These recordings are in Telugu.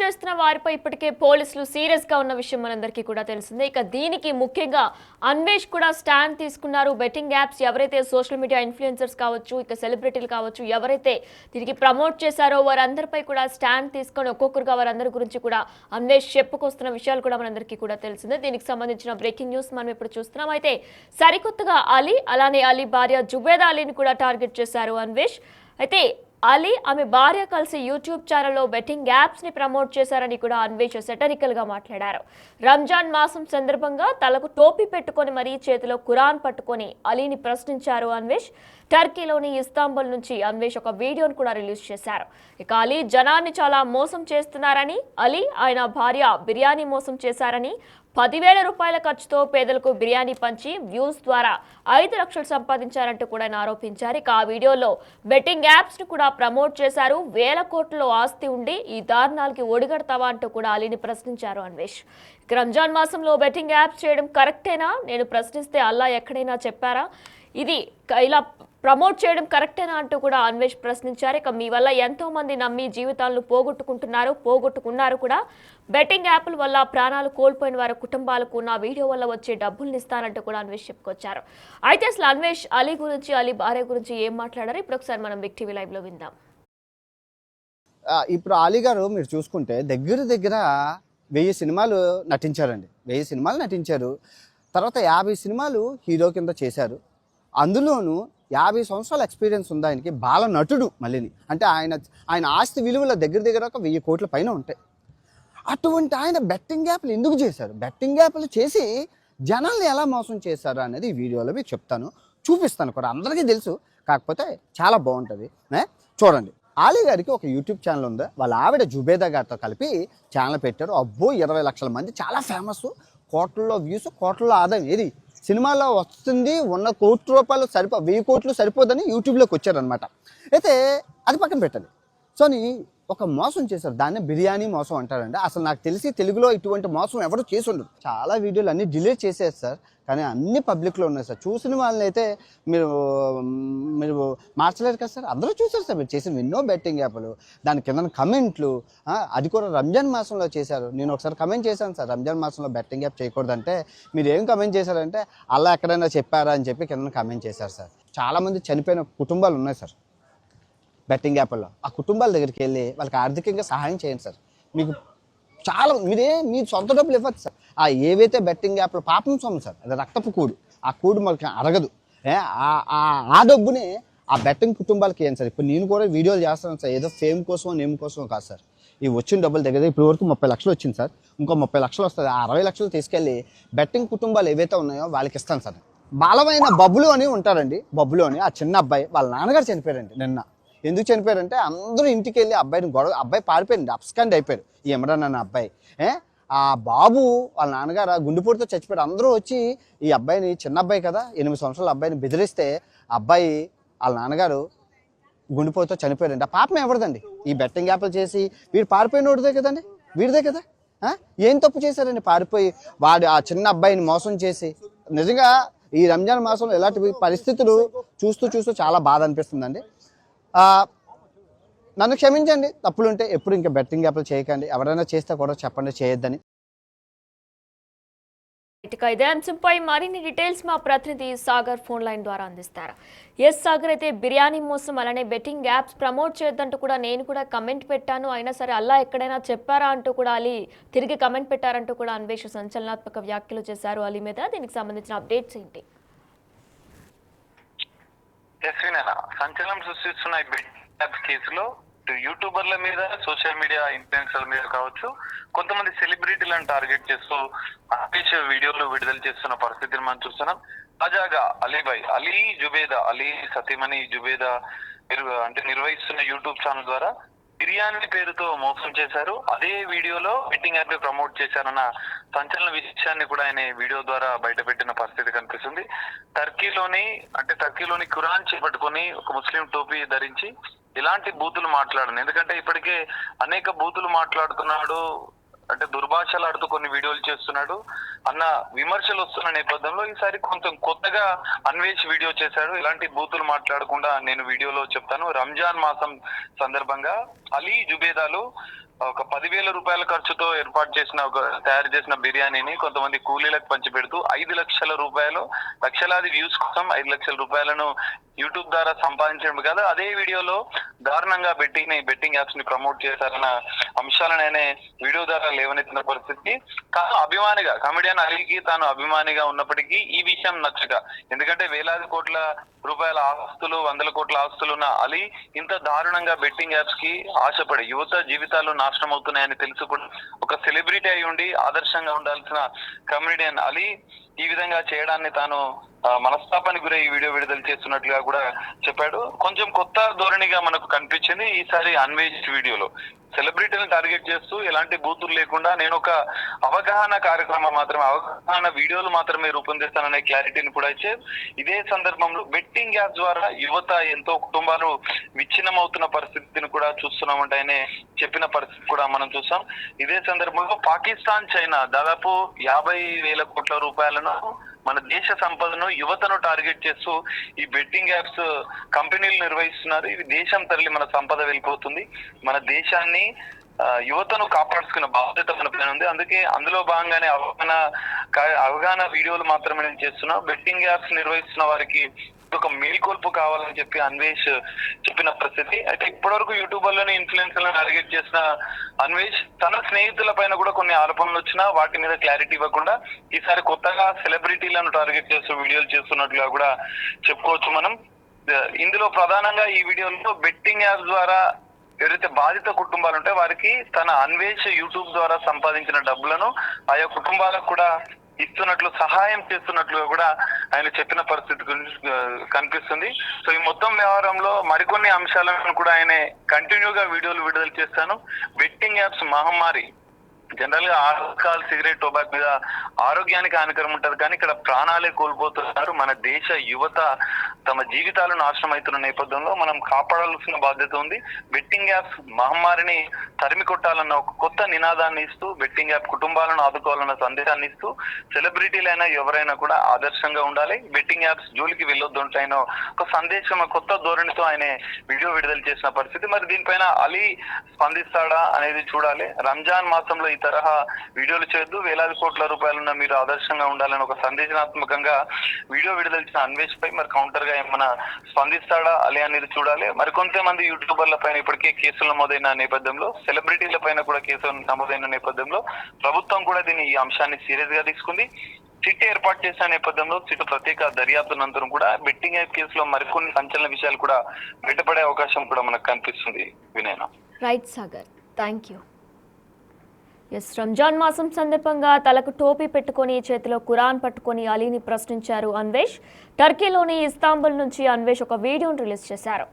చేస్తున్న వారిపై ఇప్పటికే పోలీసులు సీరియస్ గా ఉన్న విషయం మనందరికీ కూడా తెలిసిందే. ఇక దీనికి ముఖ్యంగా అన్వేష్ కూడా స్టాండ్ తీసుకున్నారు. బెట్టింగ్ యాప్స్ ఎవరైతే సోషల్ మీడియా ఇన్ఫ్లుయెన్సర్స్ కావచ్చు, ఇక సెలబ్రిటీలు కావచ్చు, ఎవరైతే దీనికి ప్రమోట్ చేశారో వారందరిపై కూడా స్టాండ్ తీసుకొని ఒక్కొక్కరుగా వారందరి గురించి కూడా అన్వేష్ చెప్పుకొస్తున్న విషయాలు కూడా మనందరికీ కూడా తెలిసిందే. దీనికి సంబంధించిన బ్రేకింగ్ న్యూస్ మనం ఇప్పుడు చూస్తున్నాం. అయితే సరికొత్తగా అలీ, అలానే అలీ భార్య జుబేదా అలీని కూడా టార్గెట్ చేశారు అన్వేష్. అయితే అలీ ఆమె భార్య కలిసి యూట్యూబ్ ఛానల్లో బెట్టింగ్ యాప్స్ ని ప్రమోట్ చేశారని కూడా అన్వేష్ సెటరికల్ గా మాట్లాడారు. రంజాన్ మాసం సందర్భంగా తలకు టోపీ పెట్టుకొని మరీ చేతిలో ఖురాన్ పట్టుకొని అలీని ప్రశ్నించారు అన్వేష్. టర్కీలోని ఇస్తాంబుల్ నుంచి అన్వేష్ ఒక వీడియోను కూడా రిలీజ్ చేశారు. ఇక అలీ జనాన్ని చాలా మోసం చేస్తున్నారని, అలీ ఆయన భార్య బిర్యానీ మోసం చేశారని, 10,000 రూపాయల ఖర్చుతో పేదలకు బిర్యానీ పంచి వ్యూస్ ద్వారా 5 లక్షలు సంపాదించారంటూ కూడా ఆయన ఆరోపించారు. ఇక ఆ వీడియోలో బెట్టింగ్ యాప్స్ ను కూడా ప్రమోట్ చేశారు. 1,000 కోట్ల ఆస్తి ఉండి ఈ దారుణాలకి ఒడిగడతావా అంటూ కూడా అలీని ప్రశ్నించారు అన్వేష్. ఇక రంజాన్ మాసంలో బెట్టింగ్ యాప్స్ చేయడం కరెక్టేనా? నేను ప్రశ్నిస్తే అల్లా ఎక్కడైనా చెప్పారా? ఇది ఇలా ప్రమోట్ చేయడం కరెక్టేనా అంటూ కూడా అన్వేష్ ప్రశ్నించారు. ఇక మీ వల్ల ఎంతో మంది నమ్మి జీవితాలను పోగొట్టుకున్నారు కూడా. బెట్టింగ్ యాప్ల వల్ల ప్రాణాలు కోల్పోయిన వారి కుటుంబాలకు నా వీడియో వల్ల వచ్చే డబ్బుల్ని ఇస్తానంటూ కూడా అన్వేష్ చెప్పుకొచ్చారు. అయితే అసలు అన్వేష్ అలీ గురించి, అలీ భార్య గురించి ఏం మాట్లాడారు ఇప్పుడు ఒకసారి మనం బిగ్ టీవీ లైవ్ లో విందాం. ఇప్పుడు అలీ గారు మీరు చూసుకుంటే దగ్గర 1000 సినిమాలు నటించారండి. 1000 సినిమాలు నటించారు. తర్వాత 50 సినిమాలు హీరో కింద చేశారు. అందులోనూ 50 సంవత్సరాల ఎక్స్పీరియన్స్ ఉంది ఆయనకి. బాల నటుడు మళ్ళీని. అంటే ఆయన ఆస్తి విలువల దగ్గర ఒక 1000 కోట్ల పైన ఉంటాయి. అటువంటి ఆయన బెట్టింగ్ యాప్లు ఎందుకు చేశారు? బెట్టింగ్ యాప్లు చేసి జనాల్ని ఎలా మోసం చేశారు అనేది ఈ వీడియోలో మీకు చెప్తాను, చూపిస్తాను కూడా. అందరికీ తెలుసు, కాకపోతే చాలా బాగుంటుంది. చూడండి, అలీ గారికి ఒక యూట్యూబ్ ఛానల్ ఉంది. వాళ్ళ ఆవిడ జుబేదా గారితో కలిపి ఛానల్ పెట్టారు. అబ్బో 20 లక్షల మంది, చాలా ఫేమస్. కోట్లలో వ్యూస్, కోట్లలో ఆదాయం. ఏది సినిమాలో వస్తుంది, ఉన్న ₹1 కోట్లు 1000 కోట్లు సరిపోదని యూట్యూబ్లోకి వచ్చారనమాట. అయితే అది పక్కన పెట్టాలి. సో ఒక మోసం చేశారు. దాన్ని బిర్యానీ మోసం అంటారండి. అసలు నాకు తెలిసి తెలుగులో ఇటువంటి మోసం ఎవరు చేసి ఉండరు. చాలా వీడియోలు అన్నీ డిలీట్ చేసేది సార్, కానీ అన్ని పబ్లిక్లో ఉన్నాయి సార్. చూసిన వాళ్ళని అయితే మీరు మార్చలేరు కదా సార్. అందరూ చూసారు సార్ మీరు చేసిన ఎన్నో బెట్టింగ్ యాప్లు, దాని కింద కమెంట్లు. అది కూడా రంజాన్ మాసంలో చేశారు. నేను ఒకసారి కమెంట్ చేశాను సార్, రంజాన్ మాసంలో బెట్టింగ్ యాప్ చేయకూడదంటే మీరు ఏం కమెంట్ చేశారంటే అలా ఎక్కడైనా చెప్పారా అని చెప్పి కింద కమెంట్ చేశారు సార్. చాలామంది చనిపోయిన కుటుంబాలు ఉన్నాయి సార్ బెట్టింగ్ యాప్లో. ఆ కుటుంబాల దగ్గరికి వెళ్ళి వాళ్ళకి ఆర్థికంగా సహాయం చేయండి సార్. మీకు చాలా మీ సొంత డబ్బులు ఇవ్వచ్చు సార్. ఏవైతే బెట్టింగ్ యాప్లో పాపం సొమ్ము సార్, అది రక్తపు కూడు. ఆ కూడు మనకి అరగదు. ఆ డబ్బుని ఆ బెట్టింగ్ కుటుంబాలకి ఇవ్వండి సార్. ఇప్పుడు నేను కూడా వీడియోలు చేస్తాను సార్, ఏదో ఫేమ్ కోసమో నేమ్ కోసమో కాదు సార్. ఈ వచ్చిన డబ్బుల దగ్గర ఇప్పుడు వరకు 30 లక్షలు వచ్చింది సార్. ఇంకో 30 లక్షలు వస్తుంది. ఆ 60 లక్షలు తీసుకెళ్ళి బెట్టింగ్ కుటుంబాలు ఏవైతే ఉన్నాయో వాళ్ళకి ఇస్తాను సార్. బలమైన బబ్బులు అని ఉంటారండి. బబ్బులు అని ఆ చిన్న అబ్బాయి, వాళ్ళ నాన్నగారు చనిపోయారండి నిన్న. ఎందుకు చనిపోయారంటే అందరూ ఇంటికి వెళ్ళి అబ్బాయి పారిపోయింది, అప్స్కాండ్ అయిపోయారు. ఈ ఇమ్రాన్ అన్న అబ్బాయి. ఆ బాబు వాళ్ళ నాన్నగారు గుండెపోటుతో చచ్చిపోయారు. అందరూ వచ్చి ఈ అబ్బాయిని, చిన్న అబ్బాయి కదా, 8 సంవత్సరాల అబ్బాయిని బెదిరిస్తే అబ్బాయి వాళ్ళ నాన్నగారు గుండెపోటుతో చనిపోయారండి. ఆ పాపం ఎవరిదండి? ఈ బెట్టింగ్ యాప్లు చేసి వీడు పారిపోయినోడిదే కదండి, వీడిదే కదా. ఏం తప్పు చేశారండి పారిపోయి? వాడు ఆ చిన్న అబ్బాయిని మోసం చేసి. నిజంగా ఈ రంజాన్ మాసంలో ఇలాంటి పరిస్థితులు చూస్తూ చాలా బాధ అనిపిస్తుందండి. నన్ను క్షమించండి, తప్పులుంటే. ఎప్పుడు ఇంకా బెట్టింగ్ యాప్లు చేయకండి. ఎవరైనా చేస్తే కూడా చెప్పండి, చేయొద్దని. ఇదే అంశంపై మరిన్ని డీటెయిల్స్ మా ప్రతినిధి సాగర్ ఫోన్ లైన్ ద్వారా అందిస్తారు. ఎస్ సాగర్, అయితే బిర్యానీ మోసం అలానే బెట్టింగ్ యాప్స్ ప్రమోట్ చేయొద్దంటూ కూడా నేను కూడా కమెంట్ పెట్టాను, అయినా సరే అల్లా ఎక్కడైనా చెప్పారా అంటూ కూడా అలీ తిరిగి కమెంట్ పెట్టారంటూ కూడా అన్వేష్ సంచలనాత్మక వ్యాఖ్యలు చేశారు అలీ మీద. దీనికి సంబంధించిన అప్డేట్స్ ఏంటి? సంచలనం సృష్టిస్తున్న బెట్టింగ్ యాప్స్ కేసులో యూట్యూబర్ల మీద, సోషల్ మీడియా ఇన్ఫ్లుయెన్సర్ల మీద కావచ్చు, కొంతమంది సెలబ్రిటీలను టార్గెట్ చేస్తూ అన్వేష్ వీడియోలు విడుదల చేస్తున్న పరిస్థితిని మనం చూస్తున్నాం. తాజాగా అలీ జుబేదా, అలీ సతీమణి జుబేదా నిర్వహిస్తున్న యూట్యూబ్ ఛానల్ ద్వారా బిర్యానీ పేరుతో మోసం చేశారు. అదే వీడియోలో బెట్టింగ్ యాప్ ప్రమోట్ చేశారన్న సంచలన విషయాన్ని కూడా ఆయన వీడియో ద్వారా బయటపెట్టిన పరిస్థితి కనిపిస్తుంది. టర్కీలోని ఖురాన్ చేపట్టుకొని ఒక ముస్లిం టోపీ ధరించి ఇలాంటి బూతులు మాట్లాడను. ఎందుకంటే ఇప్పటికే అనేక బూతులు మాట్లాడుతున్నాడు, దుర్భాషలు ఆడుతూ కొన్ని వీడియోలు చేస్తున్నాడు అన్న విమర్శలు వస్తున్న నేపథ్యంలో ఈసారి కొంచెం కొత్తగా అన్వేష్ వీడియో చేశాడు. ఇలాంటి బూతులు మాట్లాడకుండా నేను వీడియోలో చెప్తాను. రంజాన్ మాసం సందర్భంగా అలీ జుబేదాలు ఒక 10,000 రూపాయల ఖర్చుతో ఏర్పాటు చేసిన తయారు చేసిన బిర్యానీని కొంతమంది కూలీలకు పంచిపెడుతూ 5 లక్షల రూపాయలు లక్షలాది వ్యూస్ కోసం 5 లక్షల రూపాయలను యూట్యూబ్ ద్వారా సంపాదించడం కాదు, అదే వీడియోలో దారుణంగా బెట్టింగ్ యాప్స్ ని ప్రమోట్ చేశారన్న అంశాలనే వీడియో ద్వారా లేవనెత్తిన పరిస్థితి. తాను అభిమానిగా కమెడియన్ అలీకి తాను అభిమానిగా ఉన్నప్పటికీ ఈ విషయం నచ్చక, ఎందుకంటే వేలాది కోట్ల రూపాయల ఆస్తులు, వందల కోట్ల ఆస్తులు ఉన్న అలీ ఇంత దారుణంగా బెట్టింగ్ యాప్స్ కి ఆశపడి యువత జీవితాలు నాశనం అవుతున్నాయని తెలుసు కూడా ఒక సెలబ్రిటీ అయి ఉండి ఆదర్శంగా ఉండాల్సిన కమెడియన్ అలీ ఈ విధంగా చేయడాన్ని తాను మనస్తాపానికి గురై ఈ వీడియో విడుదల చేస్తున్నట్లుగా కూడా చెప్పాడు. కొంచెం కొత్త ధోరణిగా మనకు కనిపించింది ఈసారి అన్వేష్ వీడియోలో. సెలబ్రిటీని టార్గెట్ చేస్తూ ఎలాంటి బూతులు లేకుండా నేను ఒక అవగాహన కార్యక్రమం మాత్రమే, అవగాహన వీడియోలు మాత్రమే రూపొందిస్తాననే క్లారిటీని కూడా ఇచ్చే ఇదే సందర్భంలో బెట్టింగ్ యాప్ ద్వారా యువత ఎంతో కుటుంబాలు విచ్ఛిన్నమవుతున్న పరిస్థితిని కూడా చూస్తున్నామంటే ఆయన చెప్పిన పరిస్థితి కూడా మనం చూసాం. ఇదే సందర్భంలో పాకిస్తాన్, చైనా దాదాపు 50,000 కోట్ల రూపాయలను మన దేశ సంపదను యువతను టార్గెట్ చేస్తూ ఈ బెట్టింగ్ యాప్స్ కంపెనీలు నిర్వహిస్తున్నారు. ఇవి దేశం తరలి మన సంపద వెళ్ళిపోతుంది. మన దేశాన్ని యువతను కాపాడుకునే బాధ్యత మన పైన ఉంది. అందుకే అందులో భాగంగానే అవగాహన వీడియోలు మాత్రమే నేను చేస్తున్నా. బెట్టింగ్ యాప్స్ నిర్వహిస్తున్న వారికి ఒక మేల్కొల్పు కావాలని చెప్పి అన్వేష్ చెప్పిన పరిస్థితి. అయితే ఇప్పటివరకు యూట్యూబర్లని ఇన్ఫ్లుయెన్సర్లను టార్గెట్ చేసిన అన్వేష్ తన స్నేహితుల పైన కూడా కొన్ని ఆరోపణలు వచ్చినా వాటి మీద క్లారిటీ ఇవ్వకుండా ఈసారి కొత్తగా సెలబ్రిటీలను టార్గెట్ చేస్తూ వీడియోలు చేస్తున్నట్లుగా కూడా చెప్పుకోవచ్చు మనం. ఇందులో ప్రధానంగా ఈ వీడియోలో బెట్టింగ్ యాప్ ద్వారా ఎవరైతే బాధిత కుటుంబాలు ఉంటే వారికి తన అన్వేష్ యూట్యూబ్ ద్వారా సంపాదించిన డబ్బులను ఆయా కుటుంబాలకు కూడా ఇస్తున్నట్లు, సహాయం చేస్తున్నట్లుగా కూడా ఆయన చెప్పిన పరిస్థితి కనిపిస్తుంది. సో ఈ మొత్తం వ్యవహారంలో మరికొన్ని అంశాలను కూడా ఆయన కంటిన్యూగా వీడియోలు విడుదల చేస్తాను. బెట్టింగ్ యాప్స్ మహమ్మారి జనరల్ గా ఆల్కహాల్, సిగరెట్, టొబాక్ మీద ఆరోగ్యానికి హానికరం ఉంటది, కానీ ఇక్కడ ప్రాణాలే కోల్పోతున్నారు. మన దేశ యువత తమ జీవితాలు నాశనం అవుతున్న నేపథ్యంలో మనం కాపాడాల్సిన బాధ్యత ఉంది. బెట్టింగ్ యాప్స్ మహమ్మారిని తరిమి కొట్టాలన్న ఒక కొత్త నినాదాన్ని ఇస్తూ, బెట్టింగ్ యాప్ కుటుంబాలను ఆదుకోవాలన్న సందేశాన్ని ఇస్తూ, సెలబ్రిటీలైనా ఎవరైనా కూడా ఆదర్శంగా ఉండాలి, బెట్టింగ్ యాప్స్ జోలికి వెళ్ళొద్దు ఆయన ఒక సందేశం, కొత్త ధోరణితో ఆయన వీడియో విడుదల చేసిన పరిస్థితి. మరి దీనిపైన అలీ స్పందిస్తాడా అనేది చూడాలి. రంజాన్ మాసంలో ఈ తరహా వీడియోలు చేయొద్దు, వేలాది కోట్ల రూపాయలున్న మీరు ఆదర్శంగా ఉండాలని ఒక సందేశాత్మకంగా వీడియో విడుదల చేసిన అన్వేష్ పై మరి కౌంటర్ గా ఏమన్నా స్పందిస్తాడా అలీ అనేది చూడాలి. మరి కొంతమంది యూట్యూబర్ల పైన ఇప్పటికే కేసులు నమోదైన నేపథ్యంలో, సెలబ్రిటీల పైన కూడా కేసులు నమోదైన నేపథ్యంలో ప్రభుత్వం కూడా దీన్ని ఈ అంశాన్ని సీరియస్ గా తీసుకుంది. సిట్ ఏర్పాటు చేసిన నేపథ్యంలో సిట్ ప్రత్యేక దర్యాప్తు అనంతరం కూడా బెట్టింగ్ యాప్ కేసులో మరికొన్ని సంచలన విషయాలు కూడా బయటపడే అవకాశం కూడా మనకు కనిపిస్తుంది. వినయన. Right Sagar, thank you. Ramzan మాసం సందర్భంగా తలకు టోపీ పెట్టుకొని చేతిలో ఖురాన్ పట్టుకొని అలీని ప్రశ్నించారు అన్వేష్. టర్కీలోని ఇస్తాంబుల్ నుంచి అన్వేష్ ఒక వీడియోను రిలీజ్ చేశారు.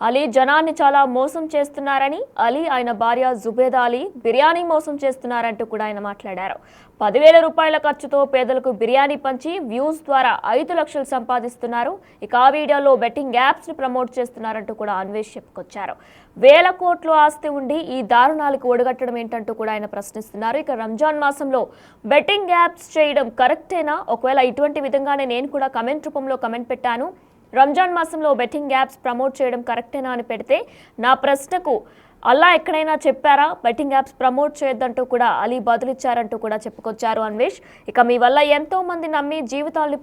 అలీ జనాన్ని చాలా మోసం చేస్తున్నారని, అలీ ఆయన భార్య జుబేదా అలీ బిర్యానీ మోసం చేస్తున్నారంటూ కూడా ఆయన మాట్లాడారు. 10,000 రూపాయల ఖర్చుతో పేదలకు బిర్యానీ పంచి వ్యూస్ ద్వారా 5 లక్షలు సంపాదిస్తున్నారు. ఇక ఆ వీడియోలో బెట్టింగ్ యాప్స్ ని ప్రమోట్ చేస్తున్నారంటూ కూడా అన్వేష్ చెప్పుకొచ్చారు. వేల కోట్లు ఆస్తి ఉండి ఈ దారుణాలకు ఒడగట్టడం ఏంటంటూ కూడా ఆయన ప్రశ్నిస్తున్నారు. ఇక రంజాన్ మాసంలో బెట్టింగ్ యాప్స్ చేయడం కరెక్టేనా? ఒకవేళ ఇటువంటి విధంగానే నేను కూడా కమెంట్ రూపంలో కమెంట్ పెట్టాను. రంజాన్ మాసంలో బెట్టింగ్ యాప్స్ ప్రమోట్ చేయడం కరెక్టేనా అని పెడితే నా ప్రశ్నకు అల్లా ఎక్కడైనా చెప్పారా బెట్టింగ్ యాప్స్ ప్రమోట్ చేయొద్దంటూ కూడా అలీ బదులిచ్చారంటూ కూడా చెప్పుకొచ్చారు అన్వేష్. ఇక మీ వల్ల ఎంతో మంది నమ్మి జీవితాలను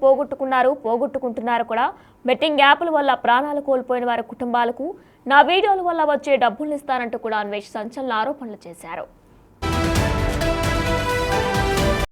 పోగొట్టుకుంటున్నారు కూడా. బెట్టింగ్ యాప్ల వల్ల ప్రాణాలు కోల్పోయిన వారి కుటుంబాలకు నా వీడియోల వల్ల వచ్చే డబ్బులు ఇస్తానంటూ కూడా అన్వేష్ సంచలన ఆరోపణలు చేశారు.